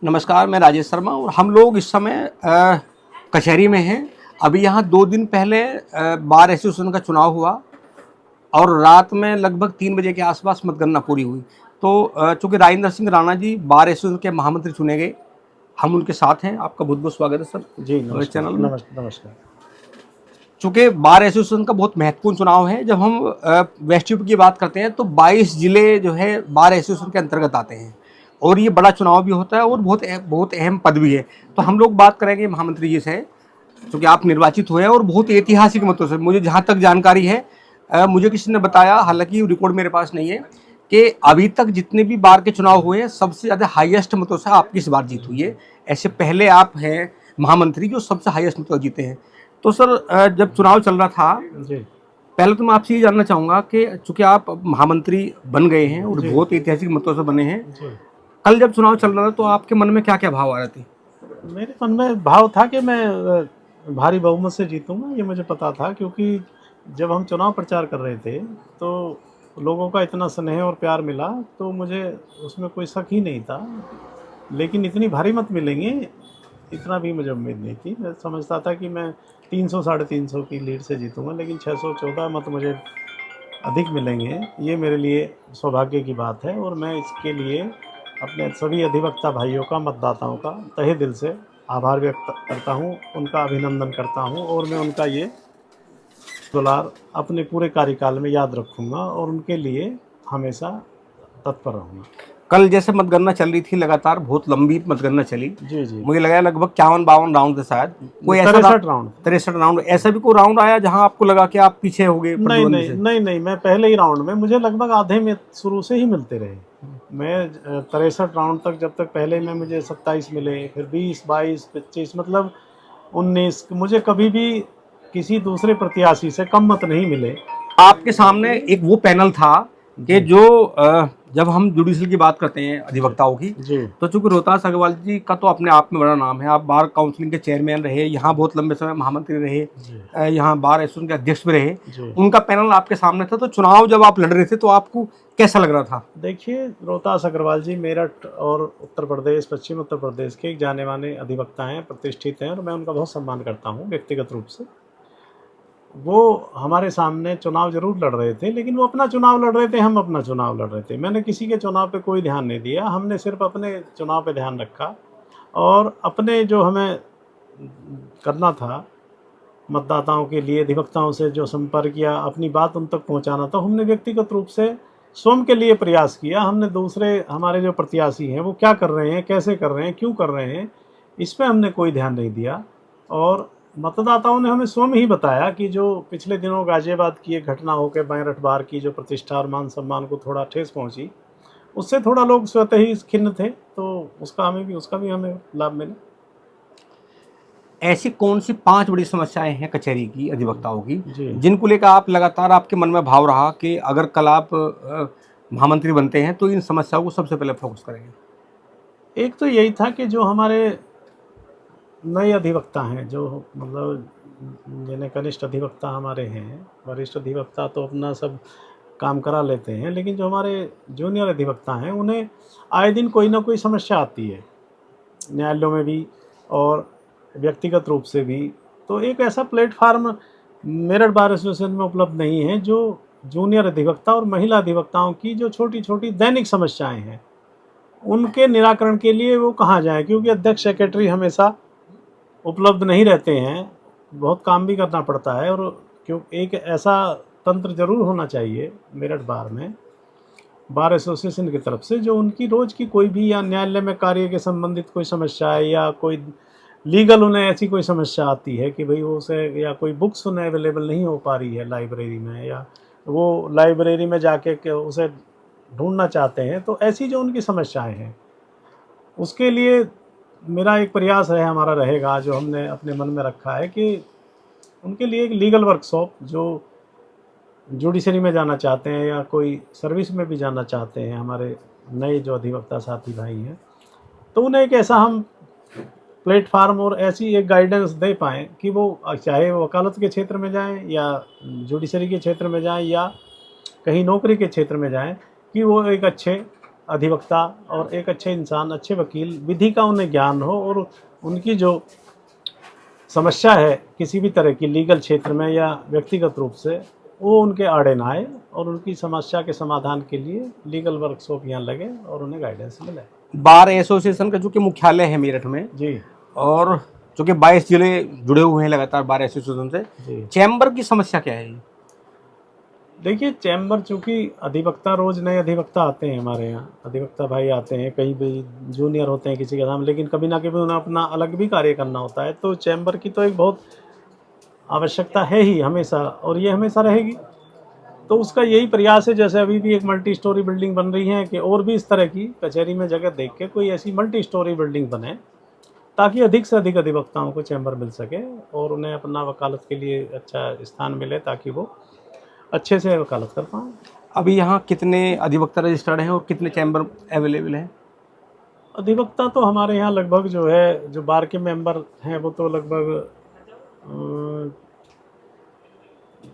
नमस्कार, मैं राजेश शर्मा और हम लोग इस समय कचहरी में हैं। अभी यहाँ 2 दिन पहले बार एसोसिएशन का चुनाव हुआ और रात में लगभग 3 बजे के आसपास मतगणना पूरी हुई। तो चूँकि राजेंद्र सिंह राणा जी बार एसोसिएशन के महामंत्री चुने गए, हम उनके साथ हैं। आपका बहुत बहुत स्वागत है सर जी हमारे नमस्कार। चैनल में। नमस्कार। चूँकि बार एसोसिएशन का बहुत महत्वपूर्ण चुनाव है। जब हम वेस्ट यूपी की बात करते हैं तो 22 जिले जो है बार एसोसिएशन के अंतर्गत आते हैं और ये बड़ा चुनाव भी होता है और बहुत अहम पद भी है। तो हम लोग बात करेंगे महामंत्री जी से, क्योंकि आप निर्वाचित हुए हैं और बहुत ऐतिहासिक मतों से। मुझे जहाँ तक जानकारी है, मुझे किसी ने बताया, हालांकि रिकॉर्ड मेरे पास नहीं है, कि अभी तक जितने भी बार के चुनाव हुए हैं सबसे ज़्यादा हाईएस्ट मतों से आपकी इस बार जीत हुई है। ऐसे पहले आप हैं महामंत्री जो सबसे हाईएस्ट मतों से जीते हैं। तो सर, जब चुनाव चल रहा था, जी पहले तो मैं आपसे ये जानना चाहूँगा कि चूँकि आप महामंत्री बन गए हैं और जी बहुत ऐतिहासिक मतों से बने हैं, जी कल जब चुनाव चल रहा था तो आपके मन में क्या क्या भाव आ रहे थे? मेरे मन में भाव था कि मैं भारी बहुमत से जीतूंगा, ये मुझे पता था। क्योंकि जब हम चुनाव प्रचार कर रहे थे तो लोगों का इतना स्नेह और प्यार मिला, तो मुझे उसमें कोई शक ही नहीं था। लेकिन इतनी भारी मत मिलेंगे, इतना भी मुझे उम्मीद नहीं थी। मैं समझता था कि मैं 300 साढ़े 300 की लीड से जीतूंगा, लेकिन 614 मत मुझे अधिक मिलेंगे, ये मेरे लिए सौभाग्य की बात है। और मैं इसके लिए अपने सभी अधिवक्ता भाइयों का, मतदाताओं का तहे दिल से आभार व्यक्त करता हूँ, उनका अभिनंदन करता हूँ। और मैं उनका ये दुलार अपने पूरे कार्यकाल में याद रखूँगा और उनके लिए हमेशा तत्पर रहूँगा। कल जैसे मतगणना चल रही थी, लगातार बहुत लंबी मतगणना चली। जी जी। मुझे लगा लगभग 51-52 राउंड थे शायद। कोई ऐसा 63 राउंड। 63 राउंड, ऐसा भी कोई राउंड आया जहां आपको लगा कि आप पीछे हो गए नहीं प्रतिद्वंदी नहीं से? नहीं नहीं, मैं पहले ही राउंड में, मुझे लगभग आधे में शुरू से ही मिलते रहे। मैं 63 राउंड तक, जब तक पहले में मुझे 27 मिले, फिर 20, 22, 25, मतलब 19, मुझे कभी भी किसी दूसरे प्रत्याशी से कम मत नहीं मिले। आपके सामने एक वो पैनल था कि जी जो जब हम जुडिशल की बात करते हैं जी अधिवक्ताओं की, जी तो चूंकि रोहतास अग्रवाल जी का तो अपने आप में बड़ा नाम है। आप बार काउंसिलिंग के चेयरमैन रहे, यहाँ बहुत लंबे समय महामंत्री रहे, जी यहाँ बार एसोसिएशन के अध्यक्ष भी रहे। जी। उनका पैनल आपके सामने था, तो चुनाव जब आप लड़ रहे थे तो आपको कैसा लग रहा था? देखिए, रोहतास अग्रवाल जी मेरठ और उत्तर प्रदेश, पश्चिम उत्तर प्रदेश के एक जाने माने अधिवक्ता हैं, प्रतिष्ठित हैं, और मैं उनका बहुत सम्मान करता हूँ व्यक्तिगत रूप से। वो हमारे सामने चुनाव ज़रूर लड़ रहे थे, लेकिन वो अपना चुनाव लड़ रहे थे, हम अपना चुनाव लड़ रहे थे। मैंने किसी के चुनाव पे कोई ध्यान नहीं दिया, हमने सिर्फ अपने चुनाव पे ध्यान रखा। और अपने जो हमें करना था, मतदाताओं के लिए, अधिवक्ताओं से जो संपर्क या अपनी बात उन तक पहुंचाना था, हमने व्यक्तिगत रूप से स्वयं के लिए प्रयास किया। हमने दूसरे हमारे जो प्रत्याशी हैं वो क्या कर रहे हैं, कैसे कर रहे हैं, क्यों कर रहे हैं, इस पे हमने कोई ध्यान नहीं दिया। और मतदाताओं ने हमें स्वयं ही बताया कि जो पिछले दिनों गाजियाबाद की एक घटना होकर मेरठ बार की जो प्रतिष्ठा और मान सम्मान को थोड़ा ठेस पहुंची, उससे थोड़ा लोग स्वतः ही खिन्न थे, तो उसका भी हमें लाभ मिला। ऐसी कौन सी 5 बड़ी समस्याएं हैं कचहरी की, अधिवक्ताओं की, जी। जिनको लेकर आप लगातार, आपके मन में भाव रहा कि अगर कल आप महामंत्री बनते हैं तो इन समस्याओं को सबसे पहले फोकस करेंगे? एक तो यही था कि जो हमारे नए अधिवक्ता हैं, जो मतलब जिन्हें कनिष्ठ अधिवक्ता हमारे हैं, वरिष्ठ अधिवक्ता तो अपना सब काम करा लेते हैं, लेकिन जो हमारे जूनियर अधिवक्ता हैं उन्हें आए दिन कोई ना कोई समस्या आती है, न्यायालयों में भी और व्यक्तिगत रूप से भी। तो एक ऐसा प्लेटफार्म मेरठ बार एसोसिएशन में उपलब्ध नहीं है जो जूनियर अधिवक्ता और महिला अधिवक्ताओं की जो छोटी छोटी दैनिक समस्याएं हैं उनके निराकरण के लिए वो कहाँ जाएं, क्योंकि अध्यक्ष सेक्रेटरी हमेशा उपलब्ध नहीं रहते हैं, बहुत काम भी करना पड़ता है। और क्यों, एक ऐसा तंत्र ज़रूर होना चाहिए मेरठ बार में, बार एसोसिएशन की तरफ से, जो उनकी रोज़ की कोई भी या न्यायालय में कार्य के संबंधित कोई समस्या है या कोई लीगल उन्हें ऐसी कोई समस्या आती है कि भाई वो उसे, या कोई बुक्स उन्हें अवेलेबल नहीं हो पा रही है लाइब्रेरी में, या वो लाइब्रेरी में जाके के उसे ढूंढना चाहते हैं, तो ऐसी जो उनकी समस्याएं हैं उसके लिए मेरा एक प्रयास है, हमारा रहेगा, जो हमने अपने मन में रखा है कि उनके लिए एक लीगल वर्कशॉप, जो जुडिशरी में जाना चाहते हैं या कोई सर्विस में भी जाना चाहते हैं, हमारे नए जो अधिवक्ता साथी भाई हैं, तो उन्हें एक ऐसा हम प्लेटफार्म और ऐसी एक गाइडेंस दे पाएँ कि वो चाहे वो वकालत के क्षेत्र में जाएं या जुडिशरी के क्षेत्र में जाएं या कहीं नौकरी के क्षेत्र में जाएं, कि वो एक अच्छे अधिवक्ता और एक अच्छे इंसान, अच्छे वकील, विधि का उन्हें ज्ञान हो और उनकी जो समस्या है किसी भी तरह की लीगल क्षेत्र में या व्यक्तिगत रूप से, वो उनके आड़े ना आए और उनकी समस्या के समाधान के लिए लीगल वर्कशॉप यहाँ लगे और उन्हें गाइडेंस मिले। बार एसोसिएशन का जो कि मुख्यालय है मेरठ में, जी और जो कि 22 जिले जुड़े हुए हैं लगातार बार एसोसिएशन से, जी। चैम्बर की समस्या क्या है? देखिए, चैम्बर चूँकि अधिवक्ता, रोज़ नए अधिवक्ता आते हैं हमारे यहाँ, अधिवक्ता भाई आते हैं, कहीं भी जूनियर होते हैं किसी के सामने, लेकिन कभी ना कभी उन्हें अपना अलग भी कार्य करना होता है। तो चैम्बर की तो एक बहुत आवश्यकता है ही हमेशा, और ये हमेशा रहेगी। तो उसका यही प्रयास है, जैसे अभी भी एक मल्टी स्टोरी बिल्डिंग बन रही है, कि और भी इस तरह की कचहरी में जगह देख के कोई ऐसी मल्टी स्टोरी बिल्डिंग बने, ताकि अधिक से अधिक अधिवक्ताओं को चैम्बर मिल सके और उन्हें अपना वकालत के लिए अच्छा स्थान मिले, ताकि वो अच्छे से वकालत कर पाएँ। अभी यहाँ कितने अधिवक्ता रजिस्टर्ड हैं और कितने चैम्बर अवेलेबल हैं? अधिवक्ता तो हमारे यहाँ लगभग जो है, जो बार के मेंबर हैं, वो तो लगभग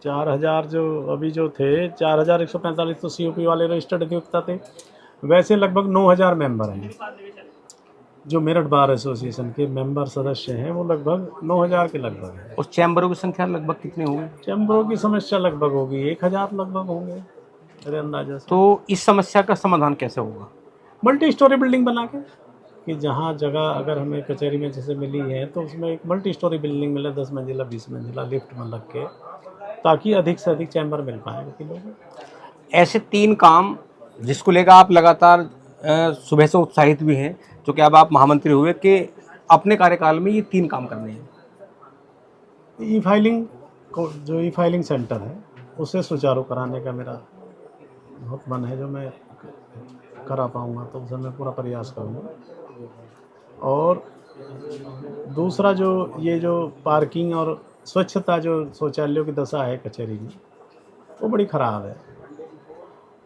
4000 जो अभी जो थे, 4145 तो COP वाले रजिस्टर्ड अधिवक्ता थे। वैसे लगभग 9000 मेंबर हैं। जो मेरठ बार एसोसिएशन के मेंबर सदस्य हैं, वो लगभग 9000 के लगभग हैं। और चैम्बरों की संख्या लगभग कितने होंगे? चैम्बरों की समस्या लगभग होगी 1000 लगभग होंगे मेरे अंदाजा से। तो इस समस्या का समाधान कैसे होगा? मल्टी स्टोरी बिल्डिंग बना के, कि जहाँ जगह अगर हमें कचहरी में जैसे मिली है, तो उसमें एक मल्टी स्टोरी बिल्डिंग मिले, 10 मंजिला 20 मंजिला लिफ्ट में लग के, ताकि अधिक से अधिक चैम्बर मिल पाए वकीलों को। ऐसे 3 काम जिसको लेकर आप लगातार सुबह से उत्साहित भी हैं, जो कि अब आप महामंत्री हुए, कि अपने कार्यकाल में ये 3 काम करने हैं। ई फाइलिंग को, जो ई फाइलिंग सेंटर है, उसे सुचारू कराने का मेरा बहुत मन है, जो मैं करा पाऊँगा तो उसे मैं पूरा प्रयास करूँगा। और दूसरा, जो ये जो पार्किंग और स्वच्छता, जो शौचालयों की दशा है कचहरी में, वो बड़ी ख़राब है।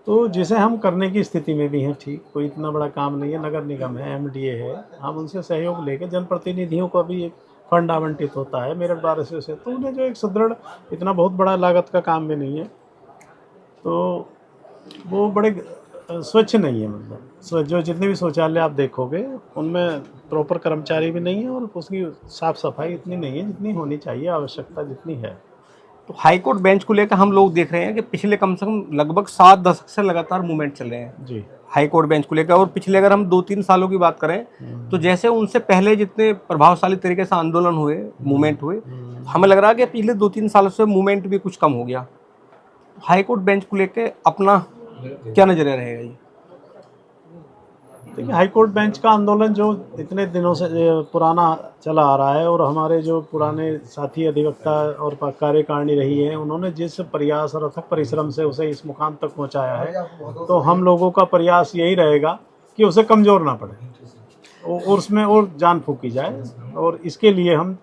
तो जिसे हम करने की स्थिति में भी हैं, ठीक, कोई इतना बड़ा काम नहीं है, नगर निगम है, MDA है, हम उनसे सहयोग लेके, जनप्रतिनिधियों को भी एक फंड आवंटित होता है मेरठ बार एसोसिएशन, तो उन्हें जो एक सुदृढ़, इतना बहुत बड़ा लागत का काम भी नहीं है, तो वो बड़े स्वच्छ नहीं है। मतलब जो जितने भी शौचालय आप देखोगे, उनमें प्रॉपर कर्मचारी भी नहीं है और उसकी साफ़ सफाई इतनी नहीं है जितनी होनी चाहिए, आवश्यकता जितनी है। तो हाईकोर्ट बेंच को लेकर हम लोग देख रहे हैं कि पिछले कम से कम लगभग 7 दशक से लगातार मूवमेंट चल रहे हैं जी। हाईकोर्ट बेंच को लेकर। और पिछले अगर हम 2-3 सालों की बात करें, तो जैसे उनसे पहले जितने प्रभावशाली तरीके से आंदोलन हुए, मूवमेंट हुए, हमें लग रहा है कि पिछले 2-3 सालों से मूवमेंट भी कुछ कम हो गया। हाईकोर्ट बेंच को लेकर अपना क्या नजरिया रहेगा ये? देखिए, हाईकोर्ट बेंच का आंदोलन जो इतने दिनों से पुराना चला आ रहा है, और हमारे जो पुराने साथी अधिवक्ता और कार्यकारिणी रही है, उन्होंने जिस प्रयास और अथक परिश्रम से उसे इस मुकाम तक पहुंचाया है, तो हम लोगों का प्रयास यही रहेगा कि उसे कमज़ोर ना पड़े और उसमें और जान फूकी जाए। और इसके लिए हम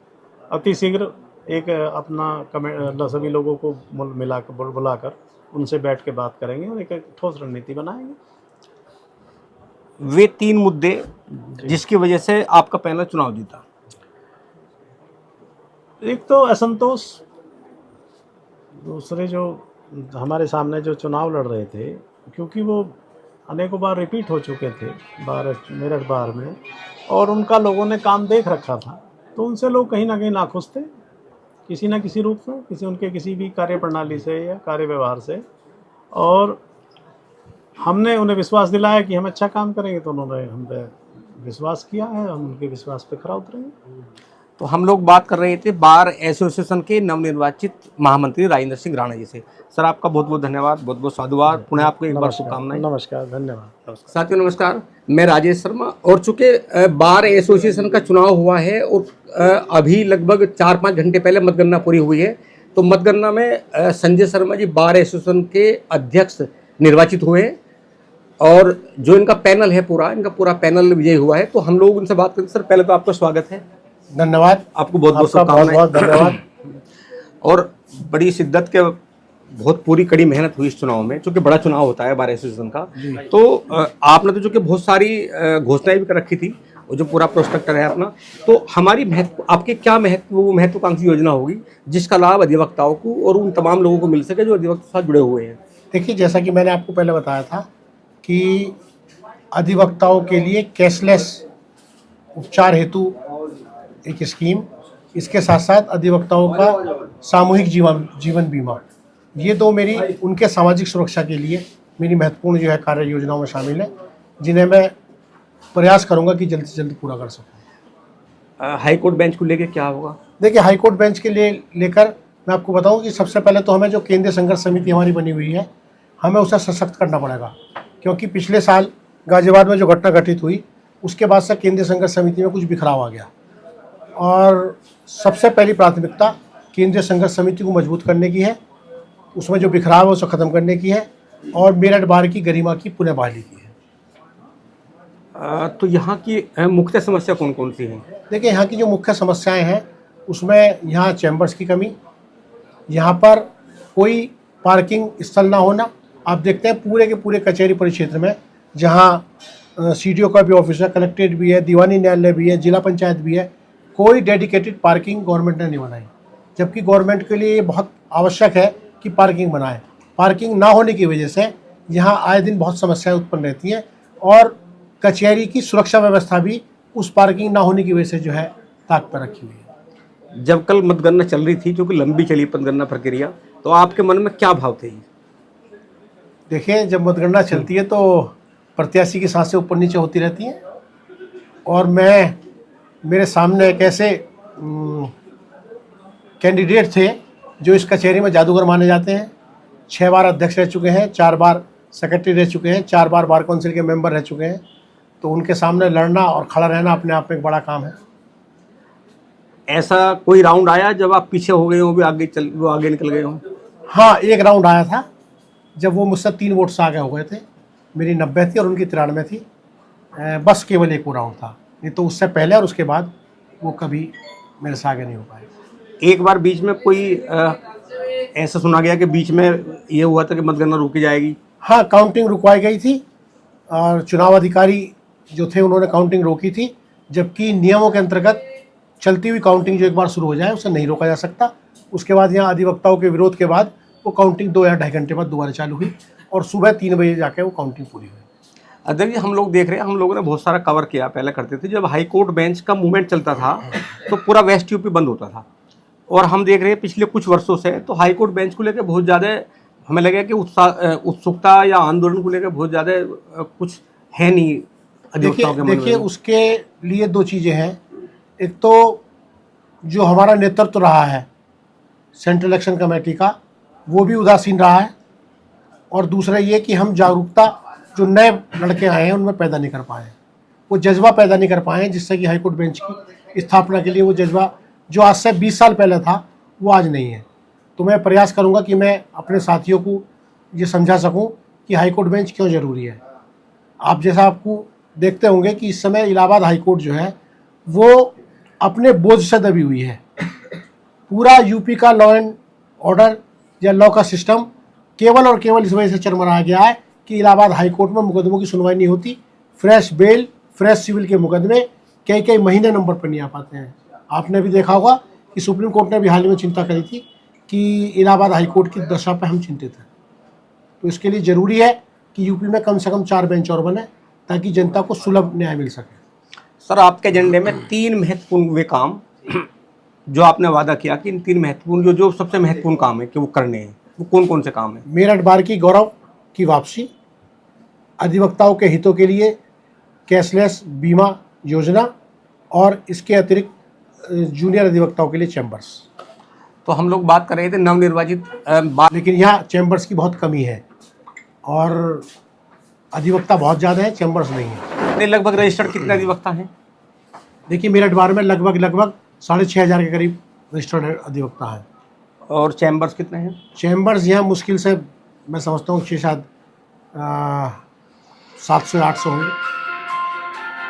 अतिशीघ्र एक अपना सभी लोगों को बुलाकर उनसे बैठ के बात करेंगे और एक ठोस रणनीति बनाएंगे। वे 3 मुद्दे जिसकी वजह से आपका पैनल चुनाव जीता? एक तो असंतोष, दूसरे जो हमारे सामने जो चुनाव लड़ रहे थे, क्योंकि वो अनेकों बार रिपीट हो चुके थे मेरठ बार में, और उनका लोगों ने काम देख रखा था, तो उनसे लोग कहीं ना कहीं नाखुश थे, किसी न किसी रूप में, किसी भी कार्य प्रणाली से या कार्य व्यवहार से। और हमने उन्हें विश्वास दिलाया कि हम अच्छा काम करेंगे, तो उन्होंने हम पे विश्वास किया है, हम उनके विश्वास पे खरा उतरेंगे। तो हम लोग बात कर रहे थे बार एसोसिएशन के नवनिर्वाचित महामंत्री राजेंद्र सिंह राणा जी से। सर, आपका बहुत बहुत धन्यवाद, बहुत बहुत साधुवाद, पुनः आपको एक बार शुभकामनाएं। नमस्कार, धन्यवाद। साथियों नमस्कार, मैं राजेश शर्मा। और चूंकि बार एसोसिएशन का चुनाव हुआ है और अभी लगभग 4-5 घंटे पहले मतगणना पूरी हुई है, तो मतगणना में संजय शर्मा जी बार एसोसिएशन के अध्यक्ष निर्वाचित हुए हैं, और जो इनका पैनल है इनका पूरा पैनल विजयी हुआ है। तो हम लोग उनसे बात करें। सर, पहले तो आपका स्वागत है। धन्यवाद, आपको बहुत बहुत शुभकामनाएं। बहुत धन्यवाद। और बड़ी शिद्दत के, बहुत पूरी कड़ी मेहनत हुई इस चुनाव में, क्योंकि बड़ा चुनाव होता है बार एसोसिएशन का। तो आपने तो जो कि बहुत सारी घोषणाएं भी कर रखी थी, और जो पूरा प्रोस्पेक्टर है अपना, तो हमारी आपके क्या महत्वाकांक्षी योजना होगी जिसका लाभ अधिवक्ताओं को और उन तमाम लोगों को मिल सके जो अधिवक्ता से जुड़े हुए हैं? देखिए, जैसा कि मैंने आपको पहले बताया था कि अधिवक्ताओं के लिए कैशलेस उपचार हेतु एक स्कीम, इसके साथ साथ अधिवक्ताओं का सामूहिक जीवन बीमा, ये दो मेरी उनके सामाजिक सुरक्षा के लिए मेरी महत्वपूर्ण जो है कार्य योजनाओं में शामिल है, जिन्हें मैं प्रयास करूंगा कि जल्द से जल्द पूरा कर सकूं। हाई कोर्ट बेंच को लेके क्या होगा? देखिए, हाई कोर्ट बेंच के लिए लेकर मैं आपको बताऊं कि सबसे पहले तो हमें जो केंद्रीय संघर्ष समिति हमारी बनी हुई है, हमें उसे सशक्त करना पड़ेगा, क्योंकि पिछले साल गाजियाबाद में जो घटना घटित हुई उसके बाद से केंद्रीय संघर्ष समिति में कुछ बिखराव आ गया, और सबसे पहली प्राथमिकता केंद्रीय संघर्ष समिति को मजबूत करने की है, उसमें जो बिखराव है उसे ख़त्म करने की है, और मेरठ बार की गरिमा की पुनः बहाली की है। तो यहाँ की मुख्य समस्या कौन कौन सी है? देखिए, यहाँ की जो मुख्य समस्याएं हैं उसमें यहाँ चैम्बर्स की कमी, यहाँ पर कोई पार्किंग स्थल ना होना। आप देखते हैं पूरे के पूरे कचहरी परिक्षेत्र में, जहाँ CDO का भी ऑफिस है, कलेक्ट्रेट भी है, दीवानी न्यायालय भी है, जिला पंचायत भी है, कोई डेडिकेटेड पार्किंग गवर्नमेंट ने नहीं बनाई, जबकि गवर्नमेंट के लिए ये बहुत आवश्यक है कि पार्किंग बनाए। पार्किंग ना होने की वजह से यहाँ आए दिन बहुत समस्याएं उत्पन्न रहती हैं, और कचहरी की सुरक्षा व्यवस्था भी उस पार्किंग ना होने की वजह से जो है ताक पर रखी हुई है। जब कल मतगणना चल रही थी, जो कि लंबी चली मतगणना प्रक्रिया, तो आपके मन में क्या भाव थे? देखिए, जब मतगणना चलती है तो प्रत्याशी की सांसें ऊपर नीचे होती रहती हैं, और मेरे सामने एक ऐसे कैंडिडेट थे जो इस कचहरी में जादूगर माने जाते हैं। 6 बार अध्यक्ष रह चुके हैं, 4 बार सेक्रेटरी रह चुके हैं, 4 बार बार काउंसिल के मेंबर रह चुके हैं। तो उनके सामने लड़ना और खड़ा रहना अपने आप में एक बड़ा काम है। ऐसा कोई राउंड आया जब आप पीछे हो गए हो, भी वो आगे निकल गए हो? हाँ, एक राउंड आया था जब वो मुझसे 3 वोट से आगे हो गए थे। मेरी 90 थी और उनकी 93 थी। बस केवल एक वो राउंड था, नहीं तो उससे पहले और उसके बाद वो कभी मेरे से आगे नहीं हो पाए। एक बार बीच में कोई ऐसा सुना गया कि बीच में ये हुआ था कि मतगणना रोकी जाएगी? हाँ, काउंटिंग रुकवाई गई थी, और चुनाव अधिकारी जो थे उन्होंने काउंटिंग रोकी थी, जबकि नियमों के अंतर्गत चलती हुई काउंटिंग जो एक बार शुरू हो जाए उसे नहीं रोका जा सकता। उसके बाद यहाँ अधिवक्ताओं के विरोध के बाद वो काउंटिंग 2 या ढाई घंटे बाद दोबारा चालू हुई, और सुबह 3 बजे जाके वो काउंटिंग पूरी हुई। अध्यक्ष जी, हम लोग देख रहे हैं, हम लोगों ने बहुत सारा कवर किया, पहले करते थे, जब हाई कोर्ट बेंच का मूवमेंट चलता था तो पूरा वेस्ट यूपी बंद होता था, और हम देख रहे हैं पिछले कुछ वर्षों से तो हाई कोर्ट बेंच को लेकर बहुत ज़्यादा हमें लगे कि उत्सुकता या आंदोलन को लेकर बहुत ज़्यादा कुछ है नहीं अधिवक्ताओं के मन में। देखिए, उसके लिए 2 चीज़ें हैं। एक तो जो हमारा नेतृत्व रहा है सेंट्रल इलेक्शन कमेटी का, वो भी उदासीन रहा है, और दूसरा ये कि हम जागरूकता जो नए लड़के आए हैं उनमें पैदा नहीं कर पाए, वो जज्बा पैदा नहीं कर पाए हैं, जिससे कि हाई कोर्ट बेंच की स्थापना के लिए वो जज्बा जो आज से 20 साल पहले था वो आज नहीं है। तो मैं प्रयास करूंगा कि मैं अपने साथियों को ये समझा सकूं कि हाई कोर्ट बेंच क्यों ज़रूरी है। आप जैसा आपको देखते होंगे कि इस समय इलाहाबाद हाई कोर्ट जो है वो अपने बोझ से दबी हुई है। पूरा यूपी का लॉ एंड ऑर्डर या लॉ का सिस्टम केवल और केवल इस वजह से चरमराया गया है कि इलाहाबाद हाई कोर्ट में मुकदमों की सुनवाई नहीं होती। फ्रेश बेल, फ्रेश सिविल के मुकदमे कई महीने नंबर पर नहीं आ पाते हैं। आपने भी देखा होगा कि सुप्रीम कोर्ट ने भी हाल ही में चिंता करी थी कि इलाहाबाद हाई कोर्ट की दशा पर हम चिंतित हैं। तो इसके लिए ज़रूरी है कि यूपी में कम से कम 4 बेंच और बने, ताकि जनता को सुलभ न्याय मिल सके। सर, आपके एजेंडे में 3 महत्वपूर्ण वे काम जो आपने वादा किया कि इन 3 महत्वपूर्ण जो सबसे महत्वपूर्ण काम है कि वो करने हैं, वो कौन कौन से काम हैं? मेरठ बार की गौरव की वापसी, अधिवक्ताओं के हितों के लिए कैशलेस बीमा योजना, और इसके अतिरिक्त जूनियर अधिवक्ताओं के लिए चैम्बर्स। तो हम लोग बात कर रहे थे नवनिर्वाचित लेकिन यहाँ चैम्बर्स की बहुत कमी है, और अधिवक्ता बहुत ज़्यादा है, चैम्बर्स नहीं है। लगभग रजिस्टर्ड कितने अधिवक्ता हैं? देखिए, मेरठ बार में लगभग 6,500 के करीब रजिस्टर्ड अधिवक्ता है। और चैम्बर्स कितने हैं? चैम्बर्स यहाँ मुश्किल से मैं समझता हूँ 700-800 होंगे।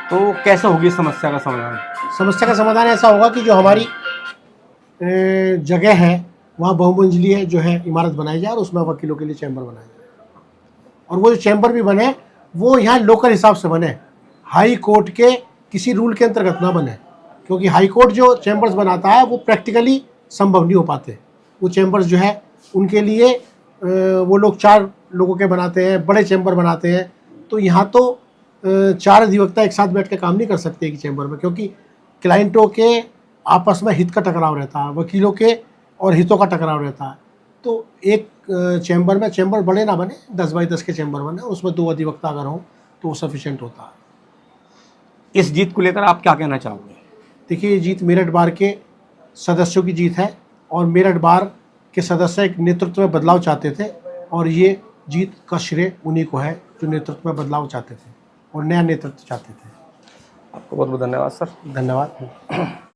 तो कैसे होगी इस समस्या का समाधान? समस्या का समाधान ऐसा होगा कि जो हमारी जगह है वहाँ बहुमंजिलीय जो है इमारत बनाई जाए, और उसमें वकीलों के लिए चैम्बर बनाया जाए, और वो जो चैम्बर भी बने वो यहाँ लोकल हिसाब से बने, हाई कोर्ट के किसी रूल के अंतर्गत ना बने, क्योंकि हाई कोर्ट जो चैम्बर्स बनाता है वो प्रैक्टिकली संभव नहीं हो पाते। वो चैम्बर्स जो है उनके लिए वो लोग 4 लोगों के बनाते हैं, बड़े चैम्बर बनाते हैं। तो यहाँ तो चार अधिवक्ता एक साथ बैठ के काम नहीं कर सकते एक चैम्बर में, क्योंकि क्लाइंटों के आपस में हित का टकराव रहता है, वकीलों के और हितों का टकराव रहता है। तो एक चैम्बर में, चैम्बर बड़े ना बने, 10 बाई 10 के चैम्बर बने, उसमें 2 अधिवक्ता अगर हों तो वो सफिशेंट होता है। इस जीत को लेकर आप क्या कहना चाहोगे? देखिए, ये जीत मेरठ बार के सदस्यों की जीत है, और मेरठ बार के सदस्य एक नेतृत्व में बदलाव चाहते थे, और ये जीत का श्रेय उन्हीं को है जो नेतृत्व में बदलाव चाहते थे और नया नेतृत्व चाहते थे। आपको बहुत बहुत धन्यवाद सर। धन्यवाद।